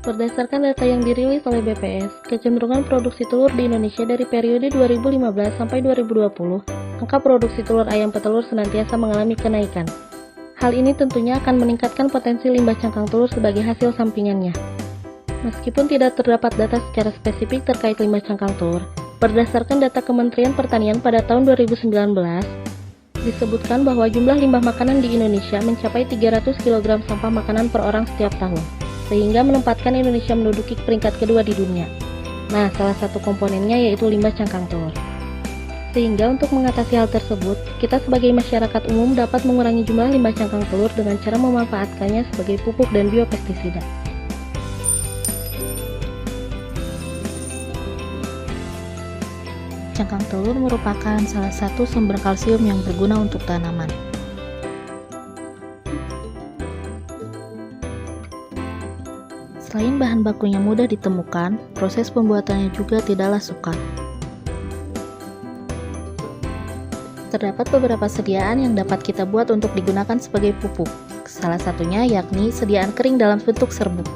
Berdasarkan data yang dirilis oleh BPS, kecenderungan produksi telur di Indonesia dari periode 2015 sampai 2020, angka produksi telur ayam petelur senantiasa mengalami kenaikan. Hal ini tentunya akan meningkatkan potensi limbah cangkang telur sebagai hasil sampingannya. Meskipun tidak terdapat data secara spesifik terkait limbah cangkang telur, berdasarkan data Kementerian Pertanian pada tahun 2019, disebutkan bahwa jumlah limbah makanan di Indonesia mencapai 300 kg sampah makanan per orang setiap tahun, sehingga menempatkan Indonesia menduduki peringkat kedua di dunia. Nah, salah satu komponennya yaitu limbah cangkang telur. Sehingga untuk mengatasi hal tersebut, kita sebagai masyarakat umum dapat mengurangi jumlah limbah cangkang telur dengan cara memanfaatkannya sebagai pupuk dan biopestisida. Cangkang telur merupakan salah satu sumber kalsium yang berguna untuk tanaman. Selain bahan bakunya mudah ditemukan, proses pembuatannya juga tidaklah sukar. Terdapat beberapa sediaan yang dapat kita buat untuk digunakan sebagai pupuk. Salah satunya yakni sediaan kering dalam bentuk serbuk.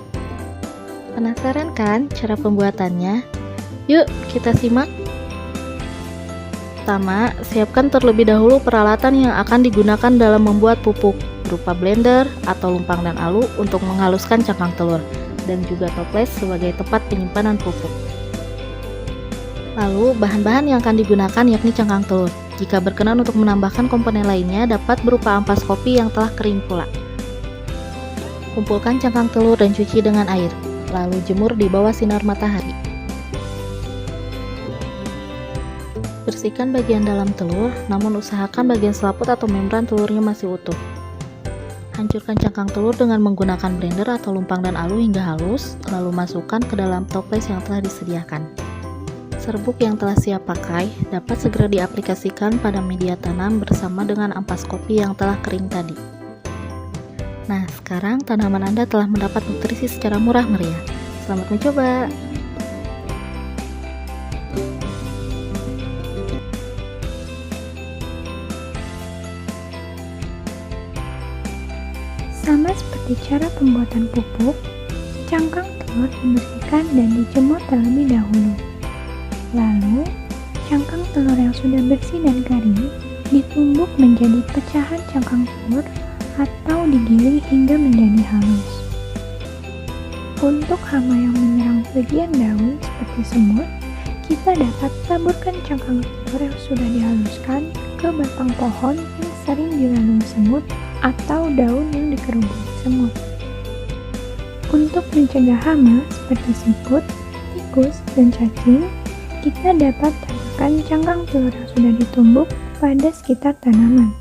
Penasaran kan cara pembuatannya? Yuk, kita simak. Pertama, siapkan terlebih dahulu peralatan yang akan digunakan dalam membuat pupuk, berupa blender atau lumpang dan alu untuk menghaluskan cangkang telur, dan juga toples sebagai tempat penyimpanan pupuk. Lalu, bahan-bahan yang akan digunakan yakni cangkang telur. Jika berkenan untuk menambahkan komponen lainnya, dapat berupa ampas kopi yang telah kering pula. Kumpulkan cangkang telur dan cuci dengan air, lalu jemur di bawah sinar matahari. Bersihkan bagian dalam telur, namun usahakan bagian selaput atau membran telurnya masih utuh. Hancurkan cangkang telur dengan menggunakan blender atau lumpang dan alu hingga halus, lalu masukkan ke dalam toples yang telah disediakan. Serbuk yang telah siap pakai dapat segera diaplikasikan pada media tanam bersama dengan ampas kopi yang telah kering tadi. Nah, sekarang tanaman Anda telah mendapat nutrisi secara murah meriah. Selamat mencoba! Sama seperti cara pembuatan pupuk, cangkang telur dibersihkan dan dijemur terlebih dahulu. Lalu, cangkang telur yang sudah bersih dan kering ditumbuk menjadi pecahan cangkang telur atau digiling hingga menjadi halus. Untuk hama yang menyerang bagian daun seperti semut, kita dapat taburkan cangkang telur yang sudah dihaluskan ke batang pohon yang sering dilalui semut atau daun yang dikerubungi semut. Untuk mencegah hama seperti siput, tikus, dan cacing, kita dapat tambahkan cangkang telur yang sudah ditumbuk pada sekitar tanaman.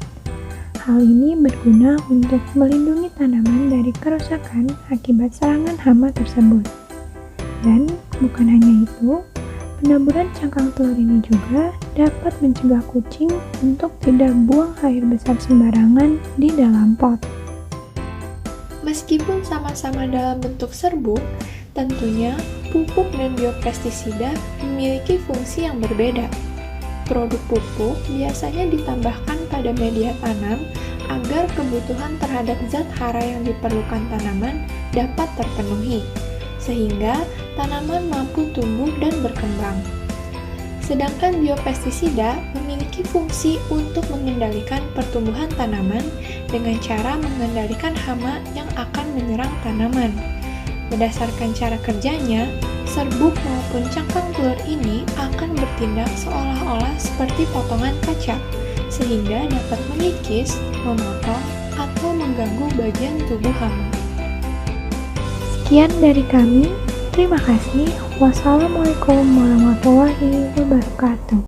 Hal ini berguna untuk melindungi tanaman dari kerusakan akibat serangan hama tersebut. Dan bukan hanya itu, penaburan cangkang telur ini juga dapat mencegah kucing untuk tidak buang air besar sembarangan di dalam pot. Meskipun sama-sama dalam bentuk serbuk, tentunya pupuk dan biopestisida memiliki fungsi yang berbeda. Produk pupuk biasanya ditambahkan pada media tanam agar kebutuhan terhadap zat hara yang diperlukan tanaman dapat terpenuhi, sehingga tanaman mampu tumbuh dan berkembang. Sedangkan biopestisida memiliki fungsi untuk mengendalikan pertumbuhan tanaman dengan cara mengendalikan hama yang akan menyerang tanaman. Berdasarkan cara kerjanya, serbuk maupun cangkang telur ini akan bertindak seolah-olah seperti potongan kaca, sehingga dapat mengikis, memotong, atau mengganggu bagian tubuh hama. Sekian dari kami. Terima kasih. Wassalamualaikum warahmatullahi wabarakatuh.